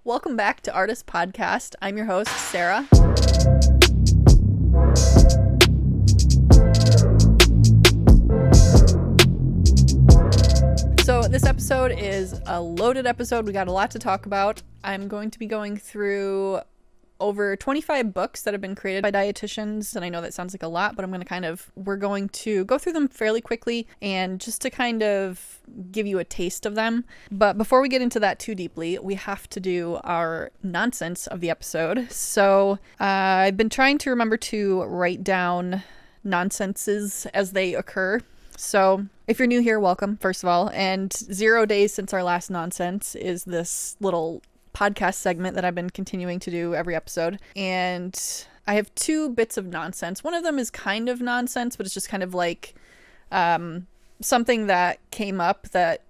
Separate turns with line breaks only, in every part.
Welcome back to aRDists Podcast. I'm your host, Sarah. So this episode is a loaded episode. We got a lot to talk about. I'm going to be going through over 25 books that have been created by dietitians, and I know that sounds like a lot, but we're going to go through them fairly quickly and just to kind of give you a taste of them. But before we get into that too deeply, we have to do our nonsense of the episode. So I've been trying to remember to write down nonsenses as they occur. So if you're new here, welcome, first of all. And 0 days since our last nonsense is this little podcast segment that I've been continuing to do every episode. And I have two bits of nonsense. One of them is kind of nonsense, but it's just kind of like something that came up that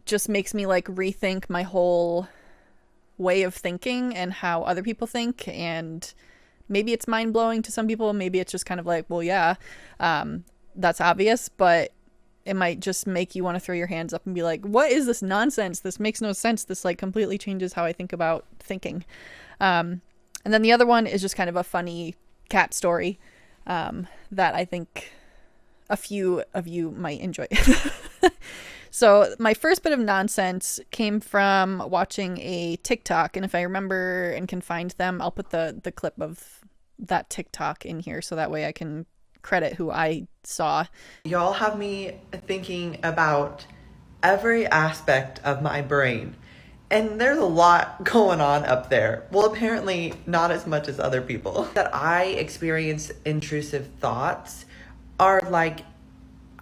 just makes me like rethink my whole way of thinking and how other people think. And maybe it's mind-blowing to some people. Maybe it's just kind of like, well, yeah, that's obvious, but it might just make you want to throw your hands up and be like, what is this nonsense? This makes no sense. This like completely changes how I think about thinking. And then the other one is just kind of a funny cat story that I think a few of you might enjoy. So my first bit of nonsense came from watching a TikTok. And if I remember and can find them, I'll put the clip of that TikTok in here so that way I can credit who I saw.
Y'all have me thinking about every aspect of my brain, and there's a lot going on up there. Well, apparently not as much as other people. That I experience intrusive thoughts are like,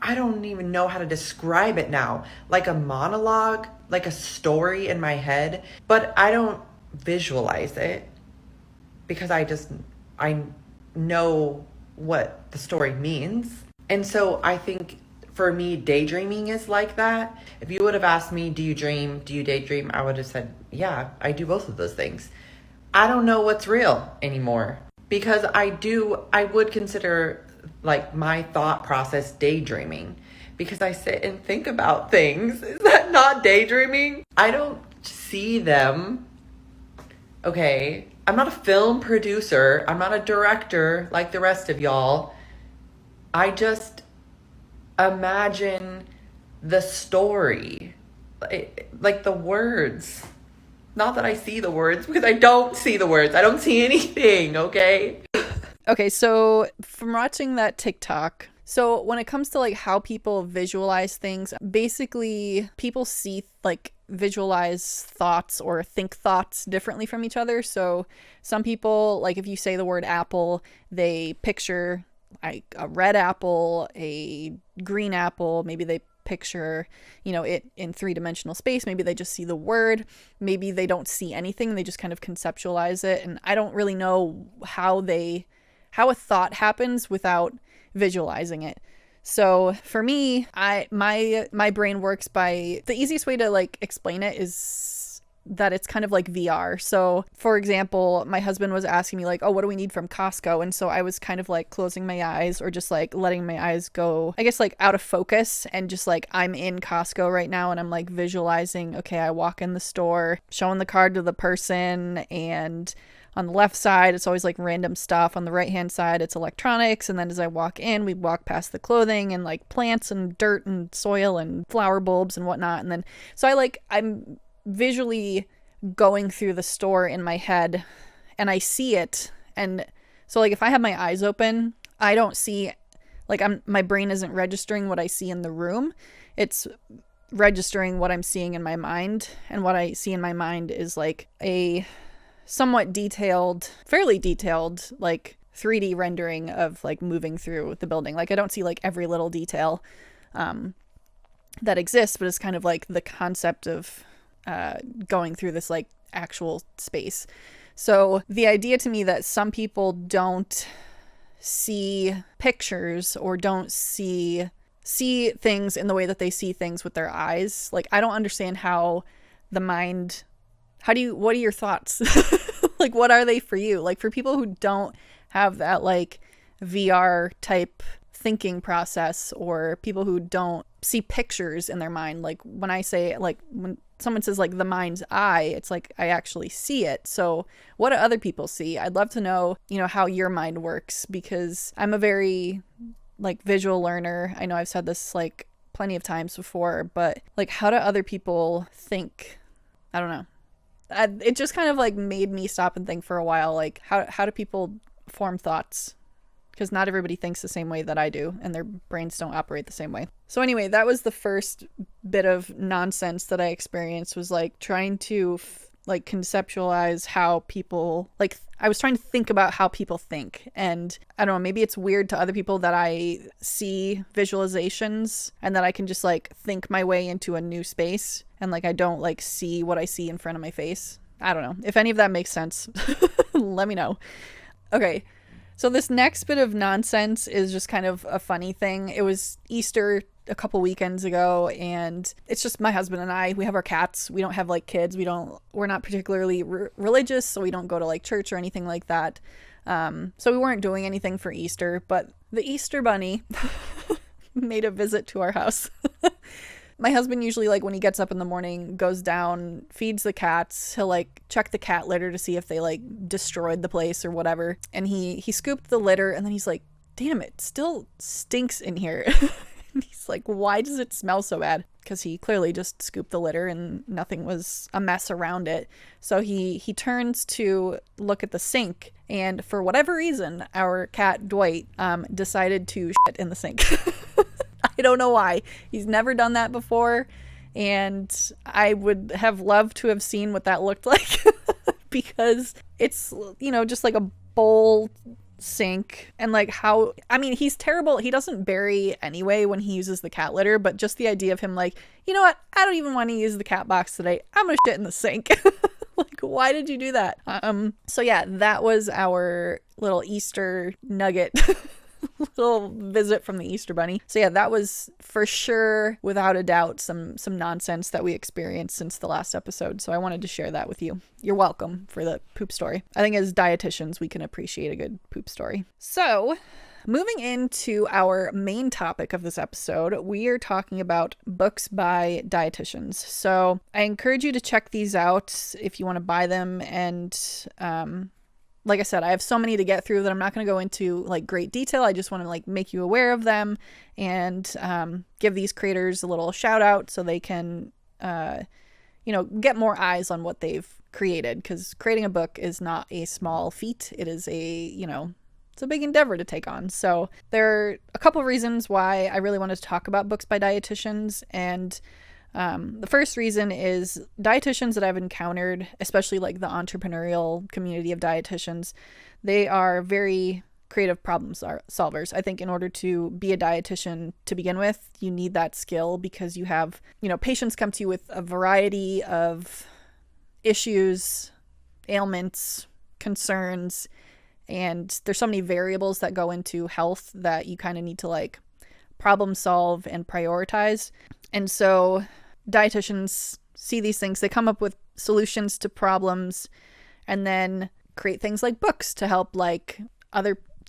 I don't even know how to describe it now. Like a monologue, like a story in my head, but I don't visualize it because I know what the story means. And so I think for me, daydreaming is like that. If you would have asked me, do you dream? Do you daydream? I would have said, yeah, I do both of those things. I don't know what's real anymore because I would consider like my thought process daydreaming because I sit and think about things. Is that not daydreaming? I don't see them. Okay. I'm not a film producer. I'm not a director like the rest of y'all. I just imagine the story, like the words. Not that I see the words, because I don't see the words. I don't see anything, okay?
Okay, so from watching that TikTok, so when it comes to like how people visualize things, basically people visualize thoughts or think thoughts differently from each other. So some people, like if you say the word apple, they picture like a red apple, a green apple, maybe they picture, it in three-dimensional space. Maybe they just see the word. Maybe they don't see anything. They just kind of conceptualize it. And I don't really know how a thought happens without visualizing it. So for me, my brain works by, the easiest way to like explain it is that it's kind of like VR. So for example, my husband was asking me like, oh, what do we need from Costco? And so I was kind of like closing my eyes or just like letting my eyes go, I guess like out of focus, and just like I'm in Costco right now and I'm like visualizing, okay, I walk in the store, showing the card to the person, and on the left side, it's always like random stuff. On the right hand side, it's electronics. And then as I walk in, we walk past the clothing and like plants and dirt and soil and flower bulbs and whatnot. And then, so I'm visually going through the store in my head and I see it. And so like if I have my eyes open, I don't see, like my brain isn't registering what I see in the room. It's registering what I'm seeing in my mind. And what I see in my mind is like a somewhat detailed, fairly detailed, like 3D rendering of like moving through the building. Like I don't see like every little detail that exists, but it's kind of like the concept of going through this like actual space. So the idea to me that some people don't see pictures or don't see things in the way that they see things with their eyes. Like I don't understand how the mind, what are your thoughts? Like what are they for you? Like for people who don't have that like VR type thinking process, or people who don't see pictures in their mind, like when I say, like when someone says like the mind's eye, it's like I actually see it. So what do other people see? I'd love to know, how your mind works, because I'm a very like visual learner. I know I've said this like plenty of times before, but like how do other people think? I don't know. It just kind of like made me stop and think for a while, like how do people form thoughts? Because not everybody thinks the same way that I do, and their brains don't operate the same way. So anyway, that was the first bit of nonsense that I experienced, was like trying to like conceptualize how people, like I was trying to think about how people think. And I don't know, maybe it's weird to other people that I see visualizations and that I can just like think my way into a new space, and like I don't like see what I see in front of my face. I don't know. If any of that makes sense, let me know. Okay. So this next bit of nonsense is just kind of a funny thing. It was Easter a couple weekends ago, and it's just my husband and I. We have our cats. We don't have like kids. We're not particularly religious, so we don't go to like church or anything like that. So we weren't doing anything for Easter, but the Easter bunny made a visit to our house. My husband usually, like, when he gets up in the morning, goes down, feeds the cats. He'll like check the cat litter to see if they like destroyed the place or whatever. And he scooped the litter, and then he's like, damn, it still stinks in here. And he's like, why does it smell so bad? Because he clearly just scooped the litter and nothing was a mess around it. So he turns to look at the sink, and for whatever reason, our cat Dwight decided to shit in the sink. I don't know why. He's never done that before, and I would have loved to have seen what that looked like, because it's, just like a bowl sink, and like he's terrible. He doesn't bury anyway when he uses the cat litter, but just the idea of him like, you know what? I don't even want to use the cat box today. I'm gonna shit in the sink. Like, why did you do that? So yeah, that was our little Easter nugget. Little visit from the Easter bunny. So yeah, that was for sure, without a doubt, some nonsense that we experienced since the last episode. So I wanted to share that with you. You're welcome for the poop story. I think as dietitians, we can appreciate a good poop story. So moving into our main topic of this episode, we are talking about books by dietitians. So I encourage you to check these out if you want to buy them. And like I said, I have so many to get through that I'm not going to go into like great detail. I just want to like make you aware of them and give these creators a little shout out so they can, get more eyes on what they've created, because creating a book is not a small feat. It is it's a big endeavor to take on. So there are a couple of reasons why I really wanted to talk about books by dietitians. And the first reason is dietitians that I've encountered, especially like the entrepreneurial community of dietitians, they are very creative problem solvers. I think in order to be a dietitian to begin with, you need that skill, because you have, patients come to you with a variety of issues, ailments, concerns, and there's so many variables that go into health that you kind of need to like problem solve and prioritize. And so dietitians see these things, they come up with solutions to problems, and then create things like books to help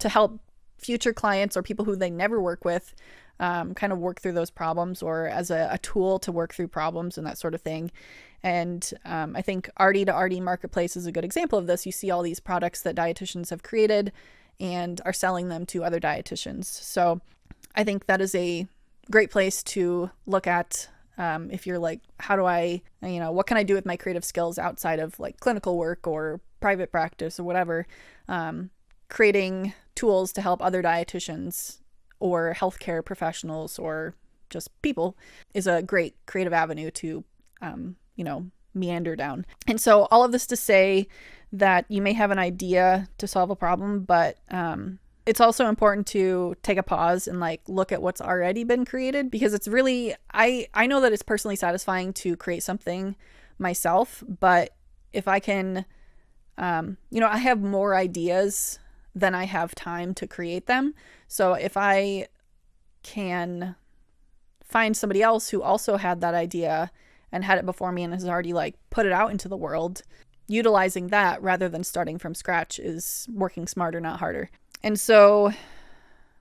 help future clients or people who they never work with kind of work through those problems, or as a tool to work through problems and that sort of thing. And I think aRDi to aRDi marketplace is a good example of this. You see all these products that dietitians have created and are selling them to other dietitians. So I think that is a great place to look at if you're like, how do I, what can I do with my creative skills outside of like clinical work or private practice or whatever. Creating tools to help other dietitians or healthcare professionals or just people is a great creative avenue to, meander down. And so all of this to say that you may have an idea to solve a problem, but it's also important to take a pause and like look at what's already been created, because it's really, I know that it's personally satisfying to create something myself, but if I can, I have more ideas than I have time to create them. So if I can find somebody else who also had that idea and had it before me and has already like put it out into the world, utilizing that rather than starting from scratch is working smarter, not harder. And so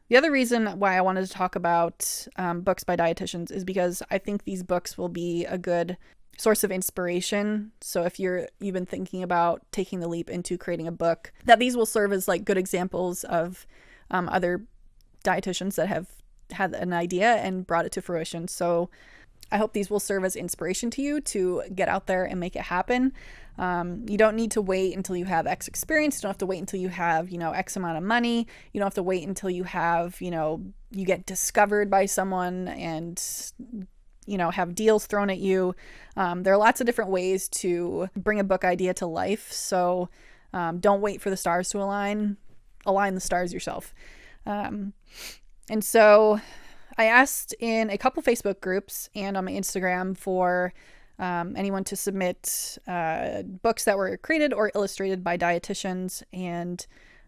the other reason why I wanted to talk about books by dietitians is because I think these books will be a good source of inspiration. So if you've been thinking about taking the leap into creating a book, that these will serve as like good examples of other dietitians that have had an idea and brought it to fruition. So I hope these will serve as inspiration to you to get out there and make it happen. You don't need to wait until you have X experience. You don't have to wait until you have, X amount of money. You don't have to wait until you have, you get discovered by someone and, have deals thrown at you. There are lots of different ways to bring a book idea to life. So don't wait for the stars to align. Align the stars yourself. And so I asked in a couple Facebook groups and on my Instagram for anyone to submit books that were created or illustrated by dietitians, and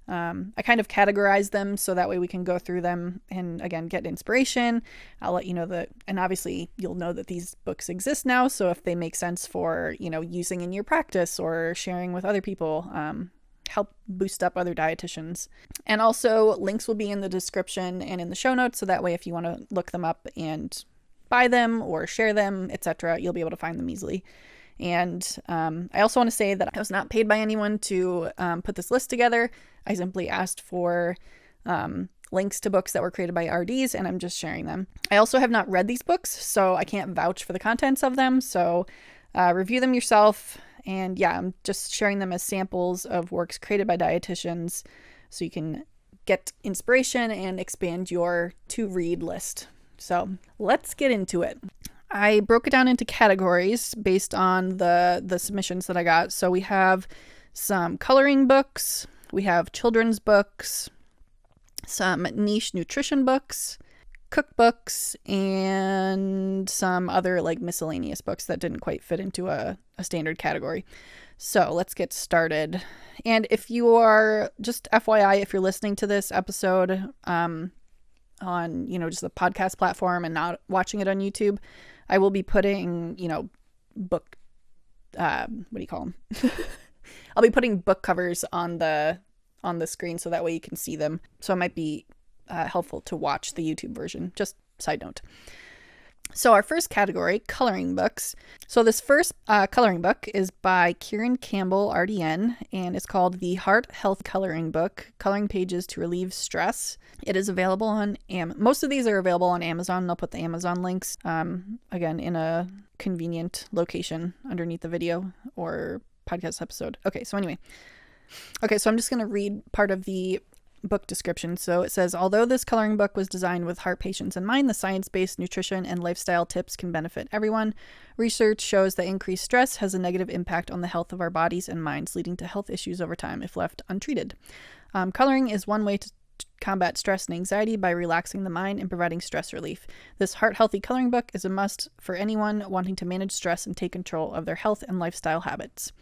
I kind of categorized them so that way we can go through them and again get inspiration. I'll let you know that, and obviously you'll know that these books exist now, so if they make sense for using in your practice or sharing with other people, help boost up other dietitians. And also links will be in the description and in the show notes, so that way if you want to look them up and buy them or share them, etc., you'll be able to find them easily. And I also want to say that I was not paid by anyone to put this list together. I simply asked for links to books that were created by aRDists, and I'm just sharing them. I also have not read these books, so I can't vouch for the contents of them, so review them yourself. And yeah, I'm just sharing them as samples of works created by dietitians so you can get inspiration and expand your to-read list. So let's get into it. I broke it down into categories based on the submissions that I got. So we have some coloring books, we have children's books, some niche nutrition books, cookbooks, and some other like miscellaneous books that didn't quite fit into a standard category. So let's get started. And if you are, just FYI, if you're listening to this episode on, just the podcast platform and not watching it on YouTube, I will be putting, book, what do you call them? I'll be putting book covers on the screen so that way you can see them. So it might be helpful to watch the YouTube version. Just side note. So our first category, coloring books. So this first coloring book is by Kiran, Campbell RDN, and it's called The Heart Health Coloring Book, Coloring Pages to Relieve Stress. It is available on most of these are available on Amazon. I'll put the Amazon links, again, in a convenient location underneath the video or podcast episode. Okay, so anyway. Okay, so I'm just going to read part of the book description. So it says, although this coloring book was designed with heart patients in mind, the science-based nutrition and lifestyle tips can benefit everyone. Research shows that increased stress has a negative impact on the health of our bodies and minds, leading to health issues over time if left untreated. Coloring is one way to combat stress and anxiety by relaxing the mind and providing stress relief. This heart-healthy coloring book is a must for anyone wanting to manage stress and take control of their health and lifestyle habits.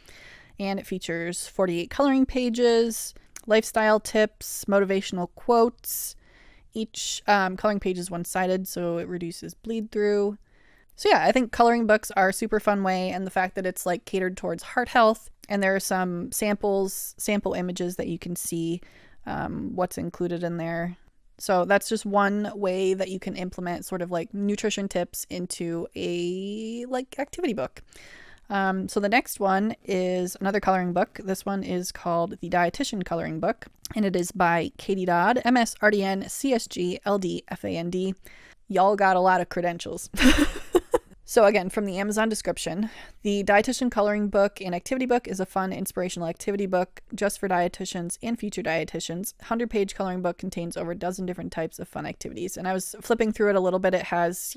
And it features 48 coloring pages, lifestyle tips, motivational quotes. Each coloring page is one-sided, so it reduces bleed through. So yeah, I think coloring books are a super fun way, and the fact that it's like catered towards heart health, and there are some sample images that you can see what's included in there. So that's just one way that you can implement sort of like nutrition tips into a like activity book. So the next one is another coloring book. This one is called the Dietitian Coloring Book, and it is by Katie Dodd, MS, RDN, CSG, LD, FAND. Y'all got a lot of credentials. So again, from the Amazon description, the Dietitian Coloring Book and Activity Book is a fun, inspirational activity book just for dietitians and future dietitians. 100-page coloring book contains over a dozen different types of fun activities. And I was flipping through it a little bit. It has,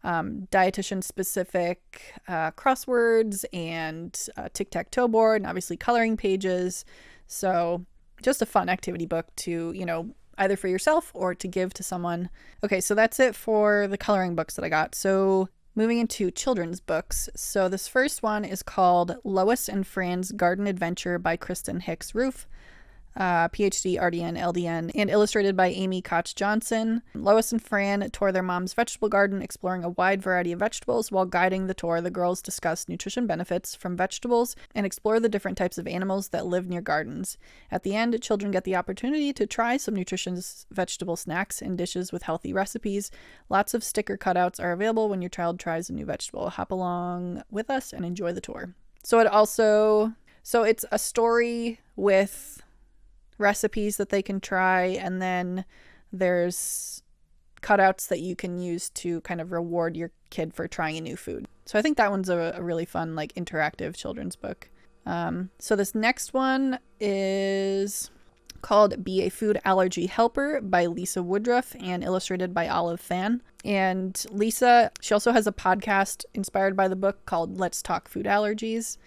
dietitian-specific crosswords and tic-tac-toe board and obviously coloring pages. So just a fun activity book to, either for yourself or to give to someone. Okay, so that's it for the coloring books that I got. So moving into children's books. So this first one is called Lois and Fran's Garden Adventure by Kristen Hicks Roof. PhD, RDN, LDN, and illustrated by Amy Koch Johnson. Lois and Fran tour their mom's vegetable garden, exploring a wide variety of vegetables. While guiding the tour, the girls discuss nutrition benefits from vegetables and explore the different types of animals that live near gardens. At the end, children get the opportunity to try some nutritious vegetable snacks and dishes with healthy recipes. Lots of sticker cutouts are available when your child tries a new vegetable. Hop along with us and enjoy the tour. So it's a story with recipes that they can try, and then there's cutouts that you can use to kind of reward your kid for trying a new food. So I think that one's a really fun, like, interactive children's book. So this next one is called Be a Food Allergy Helper by Lisa Woodruff and illustrated by Phan. And Lisa, she also has a podcast inspired by the book called Let's Talk Food Allergies.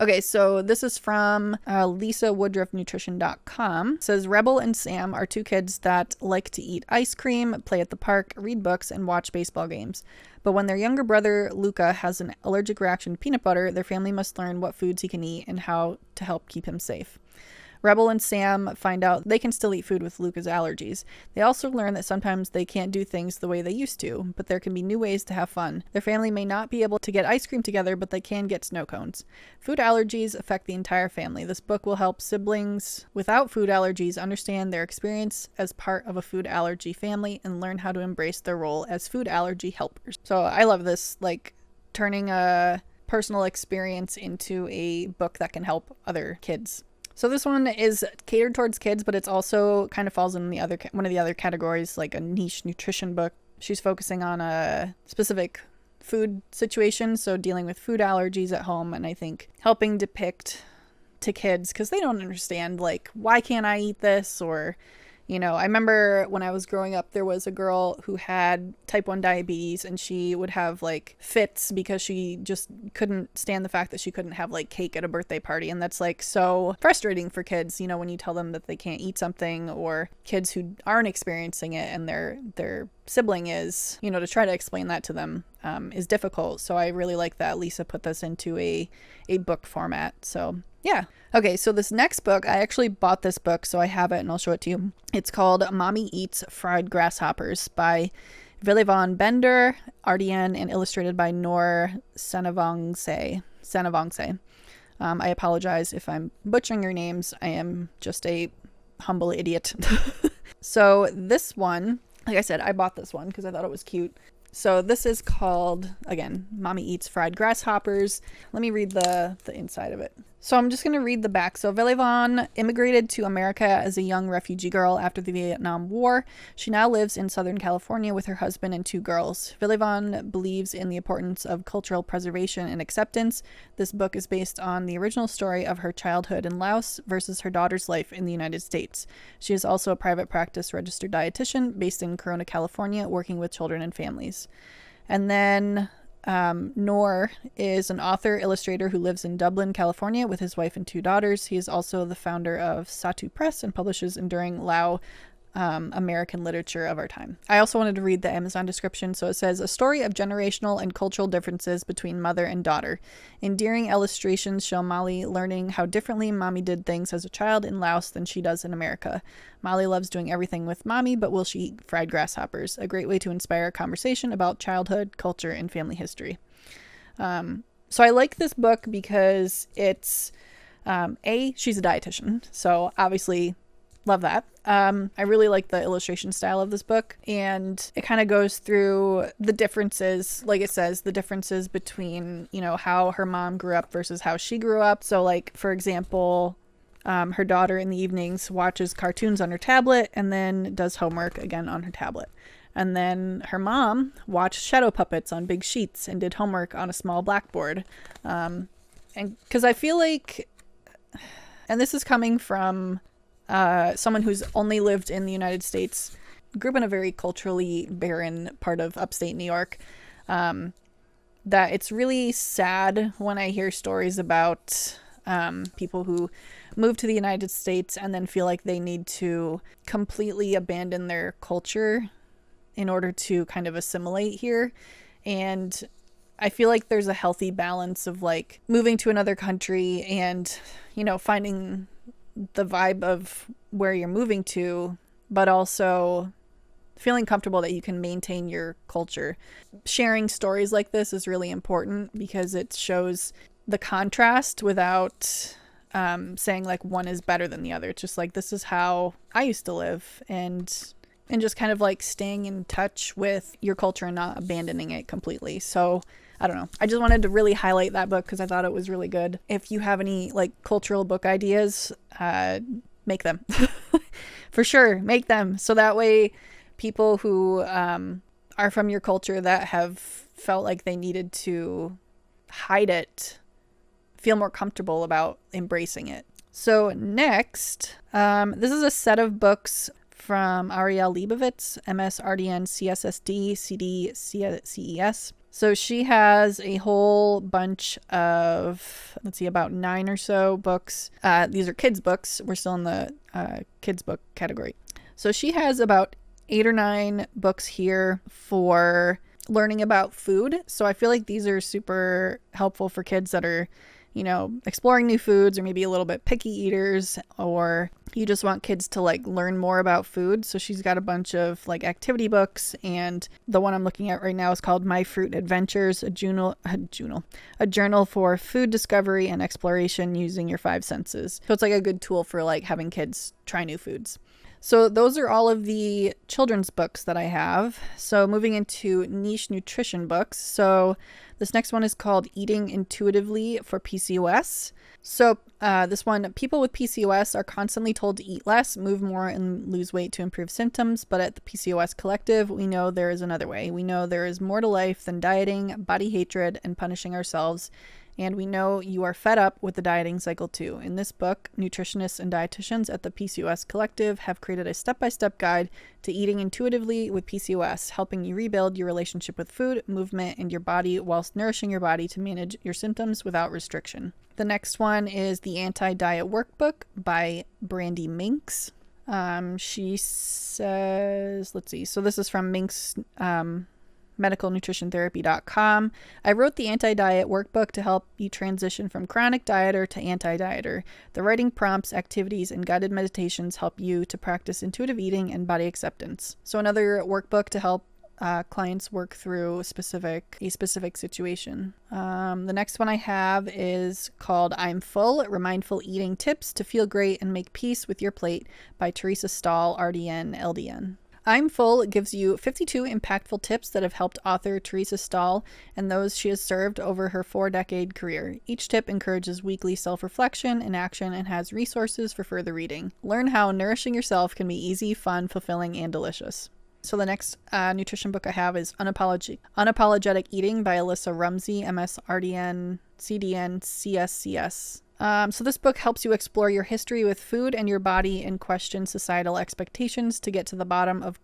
Okay, so this is from LisaWoodruffNutrition.com. It says, Rebel and Sam are two kids that like to eat ice cream, play at the park, read books, and watch baseball games. But when their younger brother, Luca, has an allergic reaction to peanut butter, their family must learn what foods he can eat and how to help keep him safe. Rebel and Sam find out they can still eat food with Luca's allergies. They also learn that sometimes they can't do things the way they used to, but there can be new ways to have fun. Their family may not be able to get ice cream together, but they can get snow cones. Food allergies affect the entire family. This book will help siblings without food allergies understand their experience as part of a food allergy family and learn how to embrace their role as food allergy helpers. So I love this, like, turning a personal experience into a book that can help other kids. So this one is catered towards kids, but it's also kind of falls in the other one of the other categories, like a niche nutrition book. She's focusing on a specific food situation, so dealing with food allergies at home, and I think helping depict to kids, because they don't understand, like, why can't I eat this? Or, you know, I remember when I was growing up, there was a girl who had type 1 diabetes, and she would have, like, fits because she just couldn't stand the fact that she couldn't have, like, cake at a birthday party. And that's, like, so frustrating for kids, you know, when you tell them that they can't eat something, or kids who aren't experiencing it and their sibling is, you know, to try to explain that to them is difficult. So I really like that Lisa put this into a book format. So yeah. Okay, so this next book, I actually bought this book, so I have it and I'll show it to you. It's called Mommy Eats Fried Grasshoppers by Vilayvanh Bender, RDN, and illustrated by Noor Sanavongsay. I apologize if I'm butchering your names. I am just a humble idiot. So this one, like I said, I bought this one because I thought it was cute. So this is called, again, Mommy Eats Fried Grasshoppers. Let me read the inside of it. So I'm just going to read the back. So Vilayvanh immigrated to America as a young refugee girl after the Vietnam War. She now lives in Southern California with her husband and two girls. Vilayvanh believes in the importance of cultural preservation and acceptance. This book is based on the original story of her childhood in Laos versus her daughter's life in the United States. She is also a private practice registered dietitian based in Corona, California, working with children and families. And then Noor is an author, illustrator who lives in Dublin, California with his wife and two daughters. He is also the founder of Satu Press and publishes enduring Lao American literature of our time. I also wanted to read the Amazon description. So it says, a story of generational and cultural differences between mother and daughter. Endearing illustrations show Molly learning how differently Mommy did things as a child in Laos than she does in America. Molly loves doing everything with Mommy, but will she eat fried grasshoppers? A great way to inspire a conversation about childhood, culture, and family history. So I like this book because it's, she's a dietitian. So obviously love that. I really like the illustration style of this book, and it kind of goes through the differences, like it says, the differences between, you know, how her mom grew up versus how she grew up. So, like, for example, her daughter in the evenings watches cartoons on her tablet and then does homework again on her tablet. And then her mom watched shadow puppets on big sheets and did homework on a small blackboard. And because I feel like, and this is coming from someone who's only lived in the United States, grew up in a very culturally barren part of upstate New York, that it's really sad when I hear stories about people who move to the United States and then feel like they need to completely abandon their culture in order to kind of assimilate here. And I feel like there's a healthy balance of, like, moving to another country and, you know, finding the vibe of where you're moving to, but also feeling comfortable that you can maintain your culture. Sharing stories like this is really important because it shows the contrast without saying like one is better than the other. It's just like, this is how I used to live, and just kind of like staying in touch with your culture and not abandoning it completely. So I don't know. I just wanted to really highlight that book because I thought it was really good. If you have any like cultural book ideas, make them. For sure, make them. So that way people who are from your culture that have felt like they needed to hide it feel more comfortable about embracing it. So next, this is a set of books from Arielle Lebovitz MS, RDN, CSSD, CDCES. So she has a whole bunch of, let's see, about 9 or so books. These are kids' books. We're still in the kids' book category. So she has about 8 or 9 books here for learning about food. So I feel like these are super helpful for kids that are, you know, exploring new foods, or maybe a little bit picky eaters, or you just want kids to like learn more about food. So she's got a bunch of like activity books, and the one I'm looking at right now is called My Fruit Adventures, a journal for food discovery and exploration using your 5 senses. So it's like a good tool for like having kids try new foods. So those are all of the children's books that I have. So moving into niche nutrition books. So this next one is called Eating Intuitively for PCOS. So this one, people with PCOS are constantly told to eat less, move more, and lose weight to improve symptoms. But at the PCOS Collective, we know there is another way. We know there is more to life than dieting, body hatred, and punishing ourselves. And we know you are fed up with the dieting cycle too. In this book, nutritionists and dietitians at the PCOS Collective have created a step-by-step guide to eating intuitively with PCOS, helping you rebuild your relationship with food, movement, and your body whilst nourishing your body to manage your symptoms without restriction. The next one is the Anti-Diet Workbook by Brandy Minks. She says, let's see, so this is from Minks, medicalnutritiontherapy.com. I wrote the anti-diet workbook to help you transition from chronic dieter to anti-dieter. The writing prompts, activities, and guided meditations help you to practice intuitive eating and body acceptance. So another workbook to help clients work through a specific situation. The next one I have is called I'm Full, Remindful Eating Tips to Feel Great and Make Peace with Your Plate by Teresa Stahl, RDN, LDN. I'm Full gives you 52 impactful tips that have helped author Teresa Stahl and those she has served over her 4-decade career. Each tip encourages weekly self-reflection and action and has resources for further reading. Learn how nourishing yourself can be easy, fun, fulfilling, and delicious. So the next nutrition book I have is Unapologetic Eating by Alyssa Rumsey, MS, RDN, CDN, CSCS. So this book helps you explore your history with food and your body and question societal expectations to get to the bottom of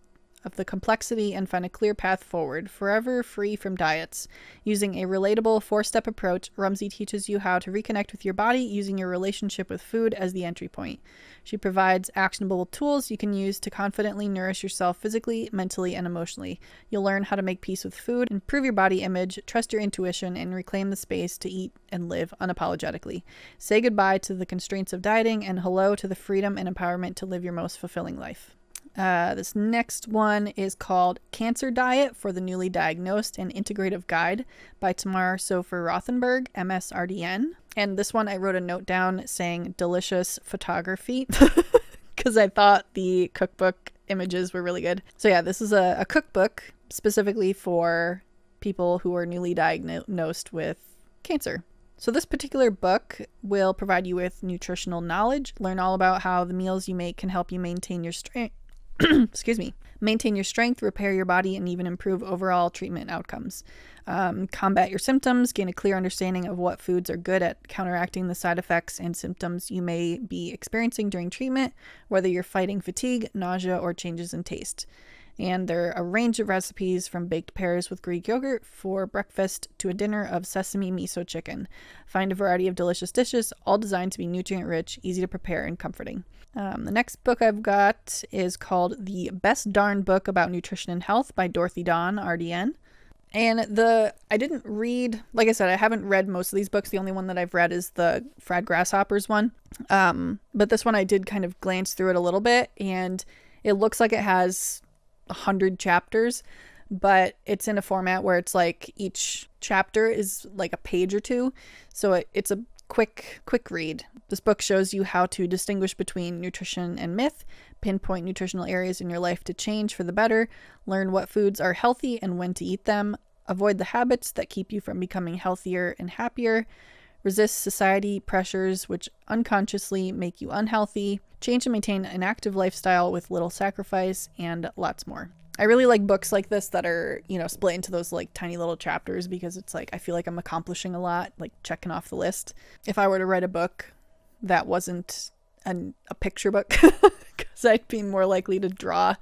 the complexity and find a clear path forward, forever free from diets. Using a relatable 4-step approach, Rumsey teaches you how to reconnect with your body using your relationship with food as the entry point. She provides actionable tools you can use to confidently nourish yourself physically, mentally, and emotionally. You'll learn how to make peace with food, improve your body image, trust your intuition, and reclaim the space to eat and live unapologetically. Say goodbye to the constraints of dieting and hello to the freedom and empowerment to live your most fulfilling life. This next one is called Cancer Diet for the Newly Diagnosed, an Integrative Guide by Tamar Sofer Rothenberg, MSRDN. And this one I wrote a note down saying delicious photography because I thought the cookbook images were really good. So yeah, this is a cookbook specifically for people who are newly diagnosed with cancer. So this particular book will provide you with nutritional knowledge, learn all about how the meals you make can help you maintain your strength. Maintain your strength, repair your body, and even improve overall treatment outcomes. Combat your symptoms, gain a clear understanding of what foods are good at counteracting the side effects and symptoms you may be experiencing during treatment, whether you're fighting fatigue, nausea, or changes in taste. And there are a range of recipes from baked pears with Greek yogurt for breakfast to a dinner of sesame miso chicken. Find a variety of delicious dishes, all designed to be nutrient-rich, easy to prepare, and comforting. The next book I've got is called The Best Darn Book About Nutrition and Health by Dorothy Dawn, RDN. And I didn't read, like I said, I haven't read most of these books. The only one that I've read is the Fried Grasshoppers one. But this one I did kind of glance through it a little bit, and it looks like it has 100 chapters, but it's in a format where it's like each chapter is like a page or two. So it's a quick read. This book shows you how to distinguish between nutrition and myth, pinpoint nutritional areas in your life to change for the better, learn what foods are healthy and when to eat them, avoid the habits that keep you from becoming healthier and happier, resist society pressures which unconsciously make you unhealthy, change and maintain an active lifestyle with little sacrifice, and lots more. I really like books like this that are, split into those like tiny little chapters, because it's like I feel like I'm accomplishing a lot, like checking off the list. If I were to write a book that wasn't a picture book, because I'd be more likely to draw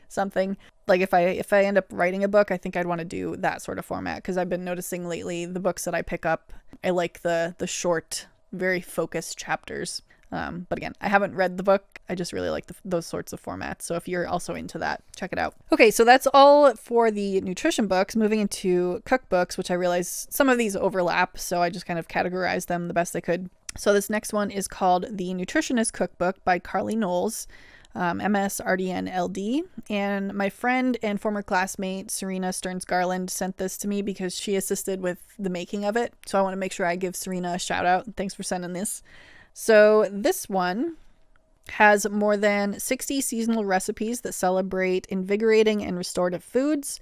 something. Like if I end up writing a book, I think I'd want to do that sort of format, because I've been noticing lately the books that I pick up, I like the short, very focused chapters. But again, I haven't read the book. I just really like those sorts of formats. So if you're also into that, check it out. Okay, so that's all for the nutrition books. Moving into cookbooks, which I realize some of these overlap, so I just kind of categorized them the best I could. So this next one is called The Nutritionist Cookbook by Carly Knowles, MS, RDN, LD. And my friend and former classmate, Serena Stearns Garland, sent this to me because she assisted with the making of it. So I want to make sure I give Serena a shout out. Thanks for sending this. So this one has more than 60 seasonal recipes that celebrate invigorating and restorative foods.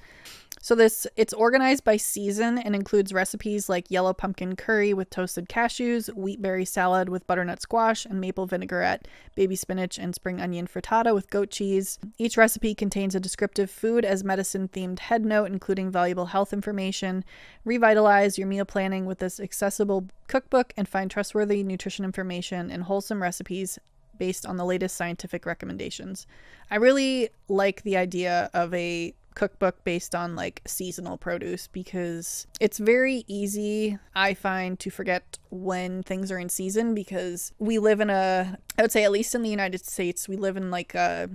So it's organized by season and includes recipes like yellow pumpkin curry with toasted cashews, wheatberry salad with butternut squash and maple vinaigrette, baby spinach and spring onion frittata with goat cheese. Each recipe contains a descriptive food as medicine themed head note, including valuable health information. Revitalize your meal planning with this accessible cookbook and find trustworthy nutrition information and wholesome recipes based on the latest scientific recommendations. I really like the idea of a cookbook based on like seasonal produce, because it's very easy, I find, to forget when things are in season, because we live in I would say, at least in the United States, we live in like a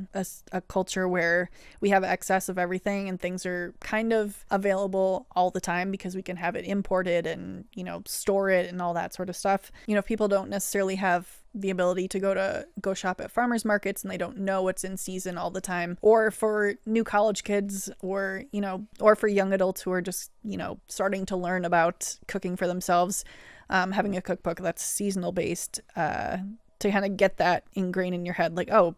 culture where we have excess of everything and things are kind of available all the time because we can have it imported and, store it and all that sort of stuff. People don't necessarily have the ability to go shop at farmers markets, and they don't know what's in season all the time. Or for new college kids, or for young adults who are just starting to learn about cooking for themselves, having a cookbook that's seasonal based, to kind of get that ingrained in your head, like, oh,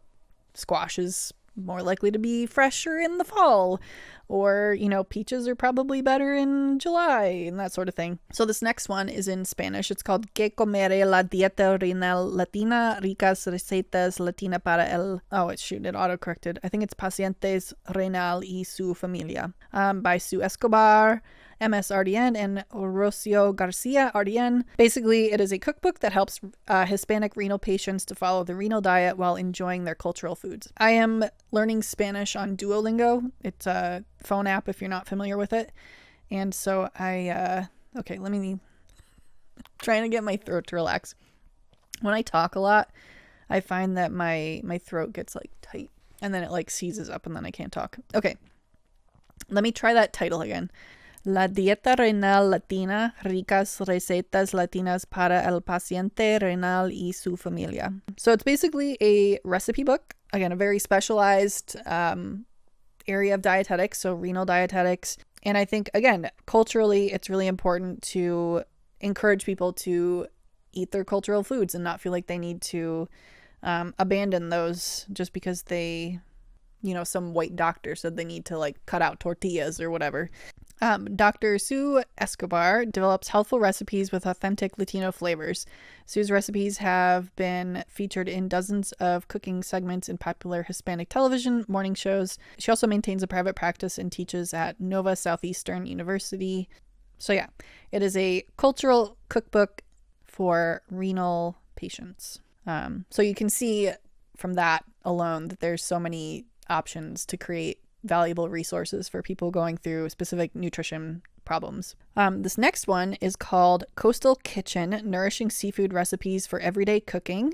squash is more likely to be fresher in the fall, or peaches are probably better in July, and that sort of thing. So this next one is in Spanish. It's called Que Comere la Dieta Renal Latina, Ricas Recetas Latina Para it autocorrected. I think it's Pacientes Renal y Su Familia, by Su Escobar, MS RDN, and Rocio Garcia RDN. Basically, it is a cookbook that helps Hispanic renal patients to follow the renal diet while enjoying their cultural foods. I am learning Spanish on Duolingo. It's a phone app if you're not familiar with it. And so let me trying to get my throat to relax. When I talk a lot, I find that my throat gets like tight, and then it like seizes up, and then I can't talk. Okay, let me try that title again. La Dieta Renal Latina, Ricas Recetas Latinas Para el Paciente Renal y Su Familia. So it's basically a recipe book. Again, a very specialized area of dietetics, so renal dietetics. And I think, again, culturally, it's really important to encourage people to eat their cultural foods and not feel like they need to abandon those just because some white doctor said they need to like cut out tortillas or whatever. Dr. Su Escobar develops healthful recipes with authentic Latino flavors. Su's recipes have been featured in dozens of cooking segments in popular Hispanic television morning shows. She also maintains a private practice and teaches at Nova Southeastern University. So yeah, it is a cultural cookbook for renal patients. So you can see from that alone that there's so many options to create valuable resources for people going through specific nutrition problems. This next one is called Coastal Kitchen, Nourishing Seafood Recipes for Everyday Cooking.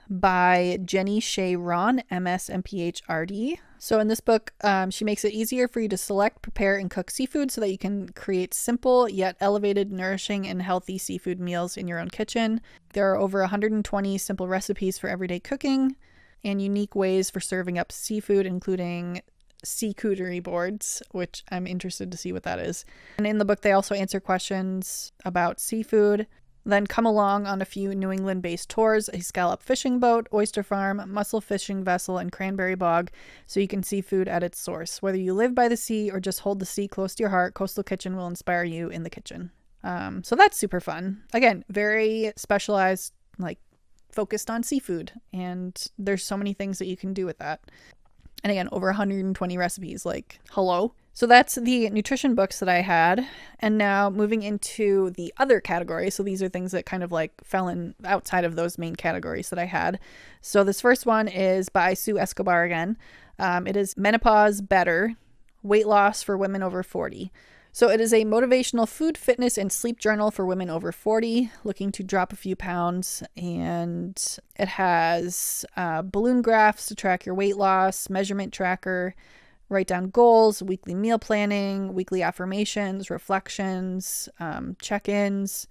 by Jenny Shea Ron, MS and PhD. So in this book, she makes it easier for you to select, prepare, and cook seafood so that you can create simple yet elevated, nourishing, and healthy seafood meals in your own kitchen. There are over 120 simple recipes for everyday cooking and unique ways for serving up seafood, including seacouterie boards, which I'm interested to see what that is. And in the book, they also answer questions about seafood. Then come along on a few New England-based tours, a scallop fishing boat, oyster farm, mussel fishing vessel, and cranberry bog, so you can see food at its source. Whether you live by the sea or just hold the sea close to your heart, Coastal Kitchen will inspire you in the kitchen. So that's super fun. Again, very specialized, like focused on seafood, and there's so many things that you can do with that. And again, over 120 recipes, like, hello. So that's the nutrition books that I had. And now moving into the other category. So these are things that kind of like fell in outside of those main categories that I had. So this first one is by Su Escobar again. It is Menopause Better, Weight Loss for Women Over 40. So it is a motivational food, fitness, and sleep journal for women over 40 looking to drop a few pounds. And it has balloon graphs to track your weight loss, measurement tracker, write down goals, weekly meal planning, weekly affirmations, reflections, check-ins,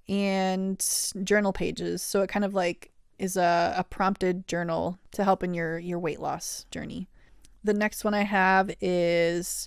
and journal pages. So it kind of like is a prompted journal to help in your weight loss journey. The next one I have is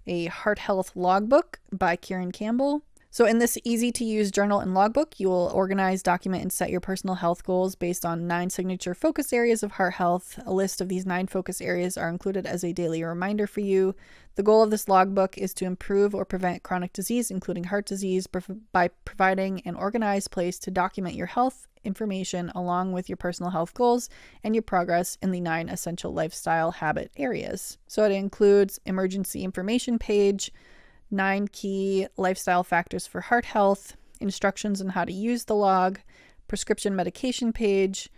a Heart Health Logbook by Kiran Campbell. So in this easy-to-use journal and logbook, you will organize, document, and set your personal health goals based on 9 signature focus areas of heart health. A list of these 9 focus areas are included as a daily reminder for you. The goal of this logbook is to improve or prevent chronic disease, including heart disease, by providing an organized place to document your health information along with your personal health goals and your progress in the 9 essential lifestyle habit areas. So it includes emergency information page, 9 key lifestyle factors for heart health, instructions on how to use the log, prescription medication page,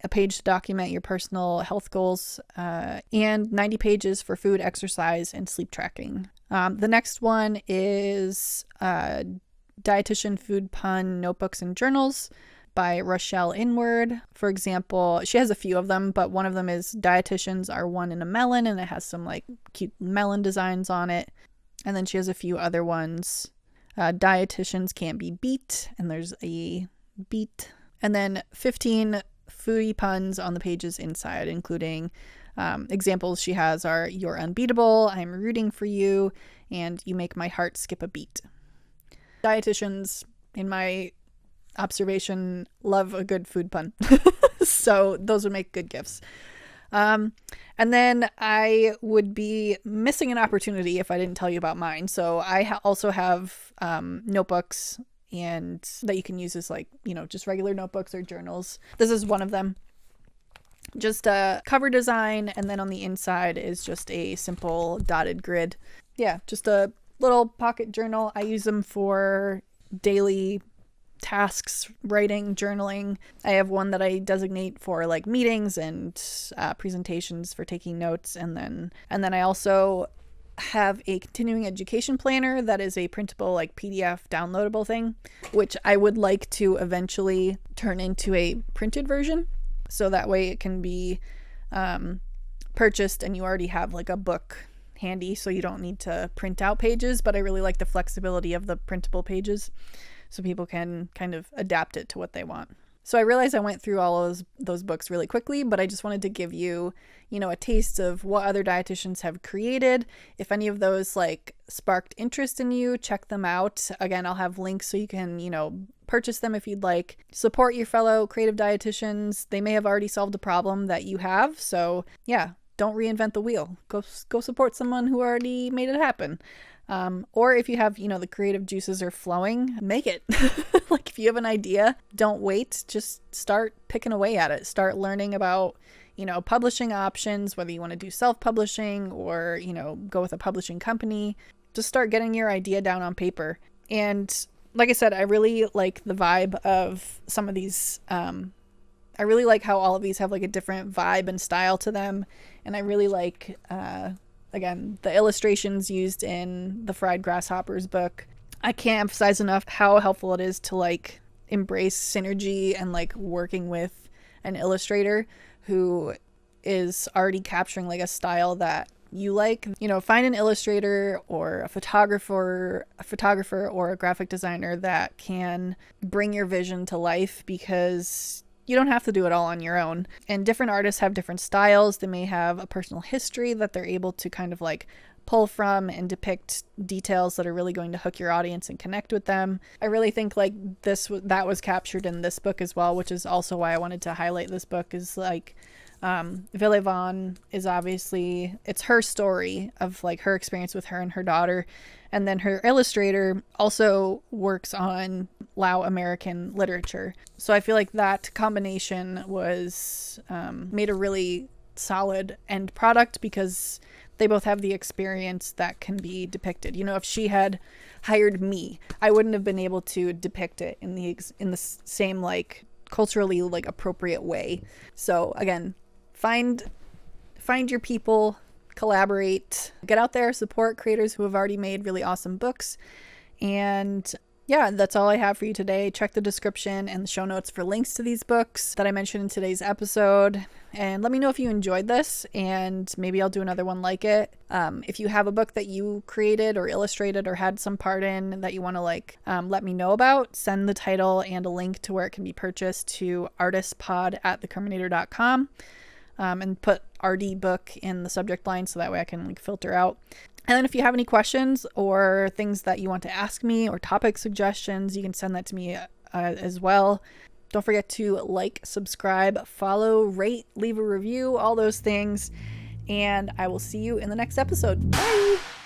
a page to document your personal health goals, and 90 pages for food, exercise, and sleep tracking. The next one is Dietitian Food Pun Notebooks and Journals by Rochelle Inward. For example, she has a few of them, but one of them is Dietitians Are One in a Melon, and it has some like cute melon designs on it. And then she has a few other ones. Dietitians Can't Be Beat, and there's a beat. And then 15 foodie puns on the pages inside, including examples she has are "You're unbeatable," "I'm rooting for you," and "You make my heart skip a beat." Dietitians, in my observation, love a good food pun. So those would make good gifts. And then I would be missing an opportunity if I didn't tell you about mine. So I also have notebooks and that you can use as like, just regular notebooks or journals. This is one of them. Just a cover design, and then on the inside is just a simple dotted grid. Yeah, just a little pocket journal. I use them for daily tasks, writing, journaling. I have one that I designate for like meetings and presentations for taking notes, and then I also have a continuing education planner that is a printable like PDF downloadable thing, which I would like to eventually turn into a printed version, so that way it can be purchased and you already have like a book handy, so you don't need to print out pages. But I really like the flexibility of the printable pages, so people can kind of adapt it to what they want. So I realized I went through all of those books really quickly, but I just wanted to give you, a taste of what other dietitians have created. If any of those like sparked interest in you, check them out. Again, I'll have links so you can, purchase them if you'd like. Support your fellow creative dietitians. They may have already solved a problem that you have. So yeah, don't reinvent the wheel. Go support someone who already made it happen. Or if you have, the creative juices are flowing, make it. Like if you have an idea, don't wait. Just start picking away at it. Start learning about, publishing options, whether you want to do self-publishing or, go with a publishing company. Just start getting your idea down on paper. And like I said, I really like the vibe of some of these. I really like how all of these have like a different vibe and style to them. And I really like, again, the illustrations used in the Fried Grasshoppers book. I can't emphasize enough how helpful it is to like embrace synergy and like working with an illustrator who is already capturing like a style that you like. You know, find an illustrator or a photographer or a graphic designer that can bring your vision to life, because you don't have to do it all on your own. And different artists have different styles. They may have a personal history that they're able to kind of like pull from and depict details that are really going to hook your audience and connect with them. I really think like that was captured in this book as well, which is also why I wanted to highlight this book. Is like Vilayvanh is obviously, it's her story of like her experience with her and her daughter, and then her illustrator also works on Lao American literature. So I feel like that combination was made a really solid end product, because they both have the experience that can be depicted. You know, if she had hired me, I wouldn't have been able to depict it in the same like culturally like appropriate way. So again, find your people, collaborate, get out there, support creators who have already made really awesome books. And yeah, that's all I have for you today. Check the description and the show notes for links to these books that I mentioned in today's episode. And let me know if you enjoyed this, and maybe I'll do another one like it. If you have a book that you created or illustrated or had some part in that you want to let me know about, send the title and a link to where it can be purchased to aRDistsPOD@thecriminator.com. And put RD book in the subject line, so that way I can like filter out. And then if you have any questions or things that you want to ask me or topic suggestions, you can send that to me as well. Don't forget to like, subscribe, follow, rate, leave a review, all those things. And I will see you in the next episode. Bye!